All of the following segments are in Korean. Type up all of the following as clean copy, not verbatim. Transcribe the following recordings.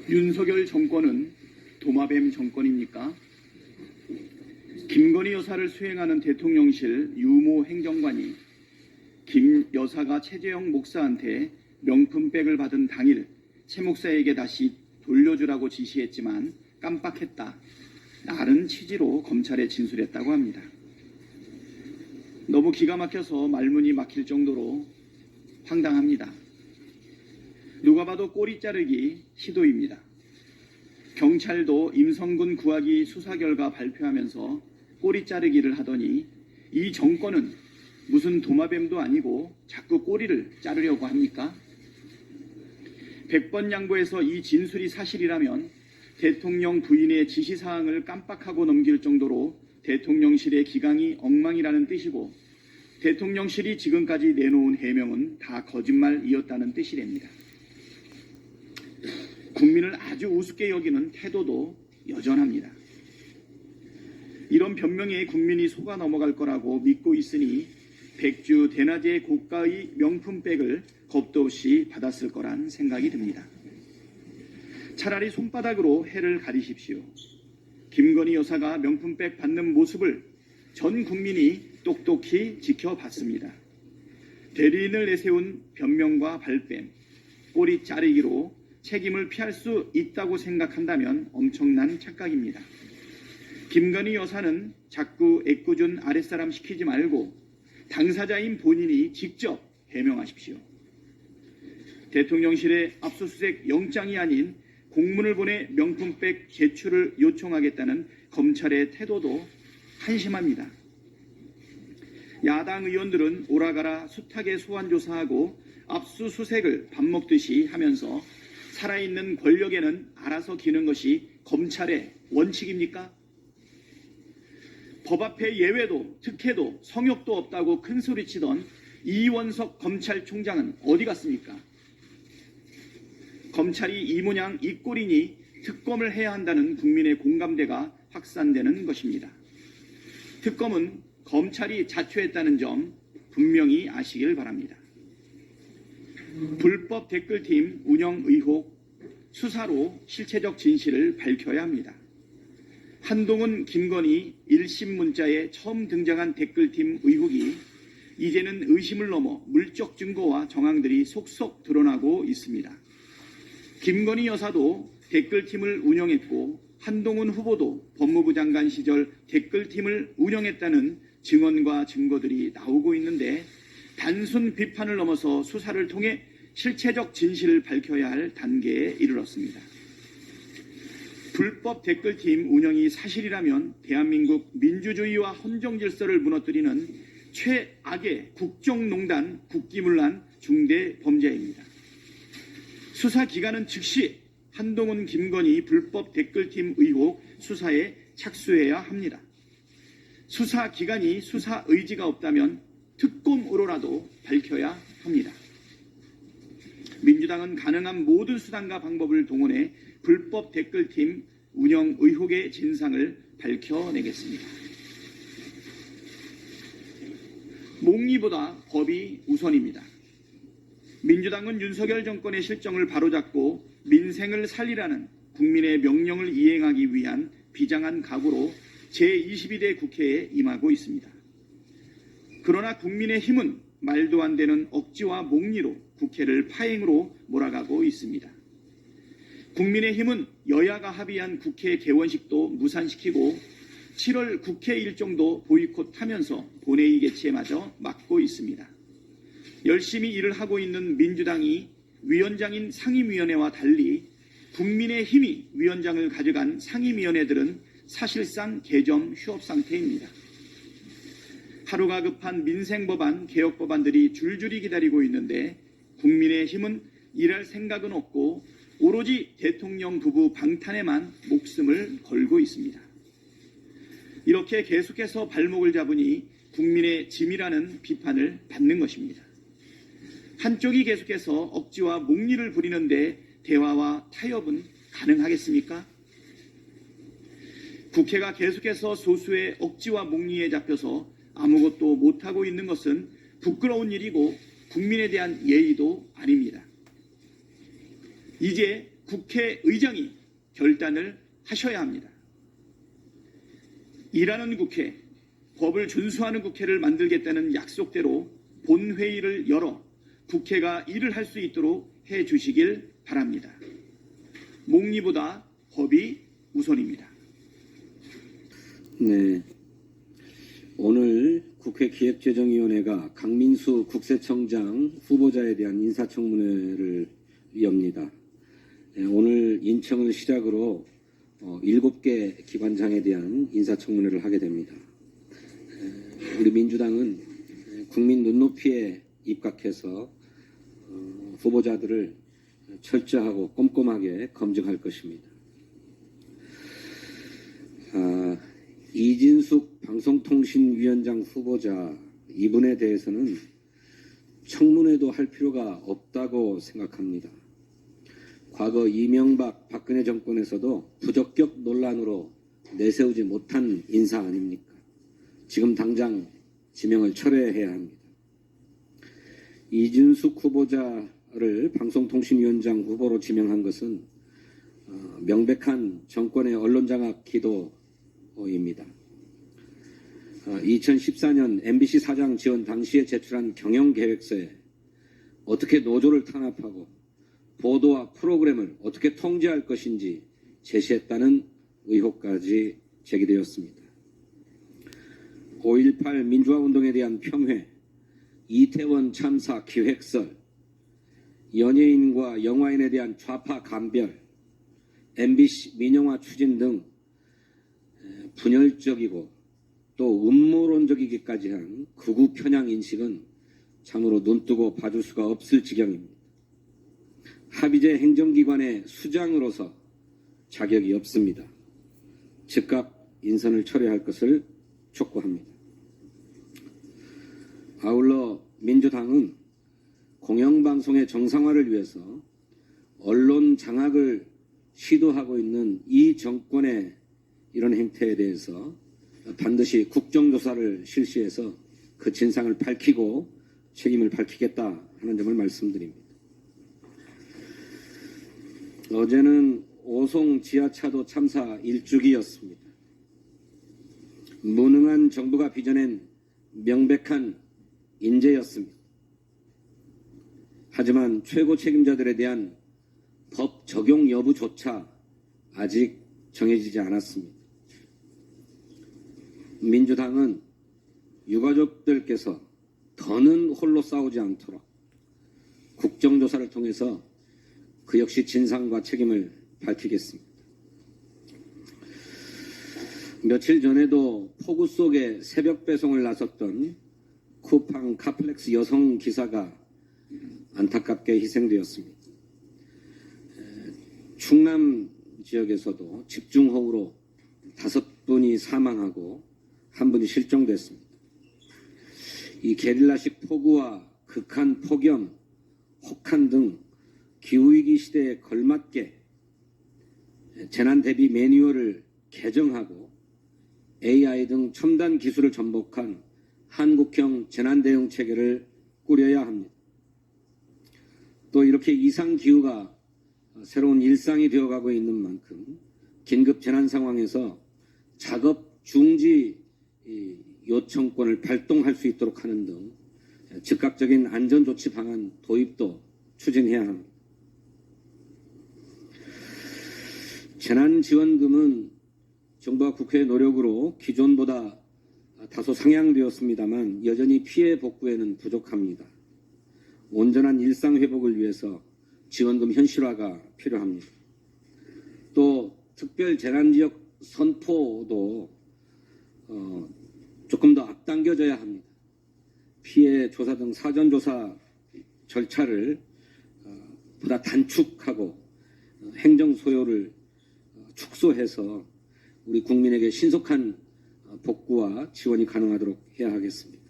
윤석열 정권은 도마뱀 정권입니까? 김건희 여사를 수행하는 대통령실 유모 행정관이 김 여사가 최재형 목사한테 명품백을 받은 당일 최 목사에게 다시 돌려주라고 지시했지만 깜빡했다. 라는 취지로 검찰에 진술했다고 합니다. 너무 기가 막혀서 말문이 막힐 정도로 황당합니다. 누가 봐도 꼬리 자르기 시도입니다. 경찰도 임성근 구하기 수사 결과 발표하면서 꼬리 자르기를 하더니 이 정권은 무슨 도마뱀도 아니고 자꾸 꼬리를 자르려고 합니까? 100번 양보해서 이 진술이 사실이라면 대통령 부인의 지시사항을 깜빡하고 넘길 정도로 대통령실의 기강이 엉망이라는 뜻이고 대통령실이 지금까지 내놓은 해명은 다 거짓말이었다는 뜻이랍니다. 국민을 아주 우습게 여기는 태도도 여전합니다. 이런 변명에 국민이 속아 넘어갈 거라고 믿고 있으니 백주 대낮에 고가의 명품백을 겁도 없이 받았을 거란 생각이 듭니다. 차라리 손바닥으로 해를 가리십시오. 김건희 여사가 명품백 받는 모습을 전 국민이 똑똑히 지켜봤습니다. 대리인을 내세운 변명과 발뺌, 꼬리 자르기로 책임을 피할 수 있다고 생각한다면 엄청난 착각입니다. 김건희 여사는 자꾸 애꿎은 아랫사람 시키지 말고 당사자인 본인이 직접 해명하십시오. 대통령실의 압수수색 영장이 아닌 공문을 보내 명품백 제출을 요청하겠다는 검찰의 태도도 한심합니다. 야당 의원들은 오라가라 숱하게 소환조사하고 압수수색을 밥 먹듯이 하면서 살아있는 권력에는 알아서 기는 것이 검찰의 원칙입니까? 법 앞에 예외도 특혜도 성역도 없다고 큰소리치던 이원석 검찰총장은 어디 갔습니까? 검찰이 이 모양 이 꼴이니 특검을 해야 한다는 국민의 공감대가 확산되는 것입니다. 특검은 검찰이 자초했다는 점 분명히 아시길 바랍니다. 불법 댓글팀 운영 의혹 수사로 실체적 진실을 밝혀야 합니다. 한동훈, 김건희 1심 문자에 처음 등장한 댓글팀 의혹이 이제는 의심을 넘어 물적 증거와 정황들이 속속 드러나고 있습니다. 김건희 여사도 댓글팀을 운영했고 한동훈 후보도 법무부 장관 시절 댓글팀을 운영했다는 증언과 증거들이 나오고 있는데 단순 비판을 넘어서 수사를 통해 실체적 진실을 밝혀야 할 단계에 이르렀습니다. 불법 댓글팀 운영이 사실이라면 대한민국 민주주의와 헌정질서를 무너뜨리는 최악의 국정농단, 국기문란 중대 범죄입니다. 수사기관은 즉시 한동훈, 김건희 불법 댓글팀 의혹 수사에 착수해야 합니다. 수사기관이 수사 의지가 없다면 특검으로라도 밝혀야 합니다. 민주당은 가능한 모든 수단과 방법을 동원해 불법 댓글팀 운영 의혹의 진상을 밝혀내겠습니다. 몽리보다 법이 우선입니다. 민주당은 윤석열 정권의 실정을 바로잡고 민생을 살리라는 국민의 명령을 이행하기 위한 비장한 각오로 제22대 국회에 임하고 있습니다. 그러나 국민의힘은 말도 안 되는 억지와 몽리로 국회를 파행으로 몰아가고 있습니다. 국민의힘은 여야가 합의한 국회 개원식도 무산시키고 7월 국회 일정도 보이콧하면서 본회의 개최마저 막고 있습니다. 열심히 일을 하고 있는 민주당이 위원장인 상임위원회와 달리 국민의힘이 위원장을 가져간 상임위원회들은 사실상 개점 휴업 상태입니다. 하루가 급한 민생법안, 개혁법안들이 줄줄이 기다리고 있는데 국민의힘은 일할 생각은 없고 오로지 대통령 부부 방탄에만 목숨을 걸고 있습니다. 이렇게 계속해서 발목을 잡으니 국민의 짐이라는 비판을 받는 것입니다. 한쪽이 계속해서 억지와 몽리를 부리는데 대화와 타협은 가능하겠습니까? 국회가 계속해서 소수의 억지와 몽리에 잡혀서 아무것도 못하고 있는 것은 부끄러운 일이고 국민에 대한 예의도 아닙니다. 이제 국회의장이 결단을 하셔야 합니다. 일하는 국회, 법을 준수하는 국회를 만들겠다는 약속대로 본회의를 열어 국회가 일을 할 수 있도록 해 주시길 바랍니다. 목리보다 법이 우선입니다. 네. 오늘 국회 기획재정위원회가 강민수 국세청장 후보자에 대한 인사청문회를 엽니다. 오늘 인청을 시작으로 7개 기관장에 대한 인사청문회를 하게 됩니다. 우리 민주당은 국민 눈높이에 입각해서 후보자들을 철저하고 꼼꼼하게 검증할 것입니다. 이진숙 방송통신위원장 후보자 이분에 대해서는 청문회도 할 필요가 없다고 생각합니다. 과거 이명박 박근혜 정권에서도 부적격 논란으로 내세우지 못한 인사 아닙니까? 지금 당장 지명을 철회해야 합니다. 이진숙 후보자를 방송통신위원장 후보로 지명한 것은 명백한 정권의 언론장악 기도입니다. 2014년 MBC 사장 지원 당시에 제출한 경영계획서에 어떻게 노조를 탄압하고 보도와 프로그램을 어떻게 통제할 것인지 제시했다는 의혹까지 제기되었습니다. 5.18 민주화운동에 대한 폄훼, 이태원 참사 기획설, 연예인과 영화인에 대한 좌파 감별, MBC 민영화 추진 등 분열적이고 또 음모론적이기까지 한 극우 편향 인식은 참으로 눈뜨고 봐줄 수가 없을 지경입니다. 합의제 행정기관의 수장으로서 자격이 없습니다. 즉각 인선을 철회할 것을 촉구합니다. 아울러 민주당은 공영방송의 정상화를 위해서 언론 장악을 시도하고 있는 이 정권의 이런 행태에 대해서 반드시 국정조사를 실시해서 그 진상을 밝히고 책임을 밝히겠다 하는 점을 말씀드립니다. 어제는 오송 지하차도 참사 1주기였습니다. 무능한 정부가 빚어낸 명백한 인재였습니다. 하지만 최고 책임자들에 대한 법 적용 여부조차 아직 정해지지 않았습니다. 민주당은 유가족들께서 더는 홀로 싸우지 않도록 국정조사를 통해서 그 역시 진상과 책임을 밝히겠습니다. 며칠 전에도 폭우 속에 새벽 배송을 나섰던 쿠팡 카플렉스 여성 기사가 안타깝게 희생되었습니다. 충남 지역에서도 집중호우로 5분이 사망하고 1분이 실종됐습니다. 이 게릴라식 폭우와 극한 폭염, 혹한 등 기후위기 시대에 걸맞게 재난 대비 매뉴얼을 개정하고 AI 등 첨단 기술을 접목한 한국형 재난 대응 체계를 꾸려야 합니다. 또 이렇게 이상 기후가 새로운 일상이 되어가고 있는 만큼 긴급 재난 상황에서 작업 중지 요청권을 발동할 수 있도록 하는 등 즉각적인 안전조치 방안 도입도 추진해야 합니다. 재난지원금은 정부와 국회의 노력으로 기존보다 다소 상향되었습니다만 여전히 피해 복구에는 부족합니다. 온전한 일상 회복을 위해서 지원금 현실화가 필요합니다. 또 특별 재난지역 선포도 조금 더 앞당겨져야 합니다. 피해 조사 등 사전조사 절차를 보다 단축하고 행정 소요를 축소해서 우리 국민에게 신속한 복구와 지원이 가능하도록 해야 하겠습니다.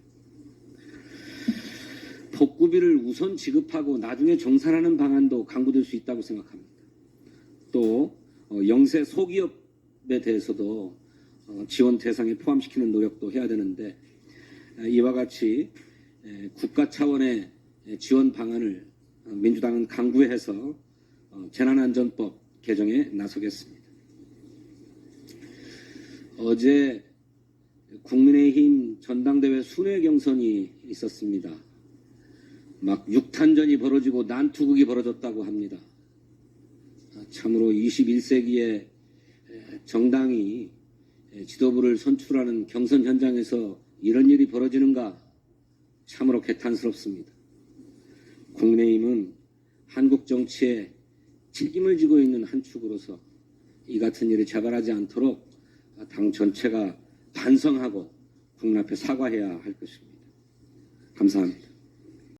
복구비를 우선 지급하고 나중에 정산하는 방안도 강구될 수 있다고 생각합니다. 또 영세 소기업에 대해서도 지원 대상에 포함시키는 노력도 해야 되는데 이와 같이 국가 차원의 지원 방안을 민주당은 강구해서 재난안전법 개정에 나서겠습니다. 어제 국민의힘 전당대회 순회 경선이 있었습니다. 막 6탄전이 벌어지고 난투극이 벌어졌다고 합니다. 참으로 21세기에 정당이 지도부를 선출하는 경선 현장에서 이런 일이 벌어지는가 참으로 개탄스럽습니다. 국민의힘은 한국 정치에 책임을 지고 있는 한 축으로서 이 같은 일이 재발하지 않도록 당 전체가 반성하고 국민 앞에 사과해야 할 것입니다. 감사합니다.